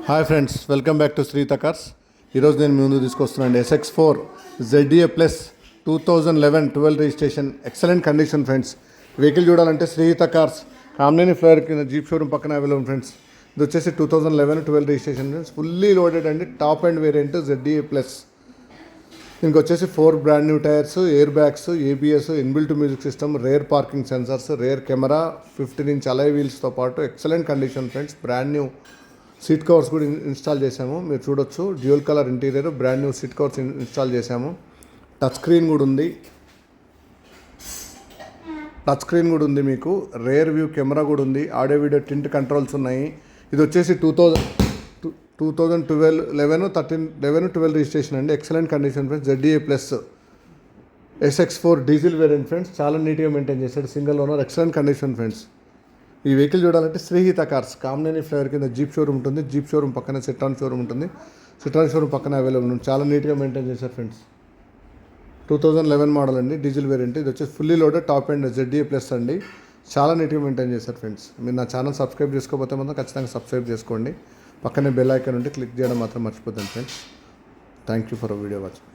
Hi friends, welcome back to Sritha cars. ఈరోజు నేను ముందు తీసుకొస్తున్నాను SX4 ZDA plus 2011-12 registration. Excellent condition friends. Vehicle చూడాలంటే శ్రీత కార్స్ కామినేని ఫ్లైఓవర్ కింద జీప్ షోరూమ్ పక్కన అవైలబుల్ ఫ్రెండ్స్. ఇది వచ్చేసి 2011-12 రిజిస్ట్రేషన్ ఫ్రెండ్స్. ఫుల్లీ లోడెడ్ అండి, top and variant ZDA plus. దీనికి వచ్చేసి 4 brand new tyres, air bags, ABS, inbuilt music system, rear parking sensors, rear camera, 15-inch alloy వీల్స్తో పాటు excellent condition friends. Brand new seat covers కూడా install చేసాము, మీరు చూడొచ్చు. Dual colour interior, brand new seat covers install చేసాము. Touch screen కూడా ఉంది, మీకు రేర్ వ్యూ కెమెరా కూడా ఉంది. ఆడియో వీడియో టింట్ కంట్రోల్స్ ఉన్నాయి. ఇది వచ్చేసి 2012 రిజిస్ట్రేషన్ అండి. Excellent condition friends. ZDA plus SX4 diesel variant friends. చాలా నీట్గా మెయింటైన్ చేశాడు, single owner, excellent condition friends. ఈ వెహికల్ చూడాలంటే శ్రీహిత కార్స్ కామినేని ఫ్లైఓవర్ కింద జీప్ షోరూమ్ ఉంటుంది. జీప్ షోరూమ్ పక్కన సిట్రాన్ షోరూమ్ ఉంటుంది. సిట్రాన్ షోరూమ్ పక్కన అవైలబుల్ ఉంది. చాలా నీట్గా మెయింటైన్ చేశారు ఫ్రెండ్స్. 2011 మోడల్ అండి, డీజిల్ వేరియంట్. ఇది వచ్చేసి fully loaded top and ZDA plus అండి. చాలా నీట్గా మెయింటైన్ చేశారు ఫ్రెండ్స్. మీరు నా ఛానల్ సబ్స్క్రైబ్ చేసుకోకపోతే మాత్రం ఖచ్చితంగా సబ్స్క్రైబ్ చేసుకోండి. పక్కనే బెల్ ఐకాన్ ఉంటే క్లిక్ చేయడం మాత్రం మర్చిపోతాను friends. Thank you for video watching.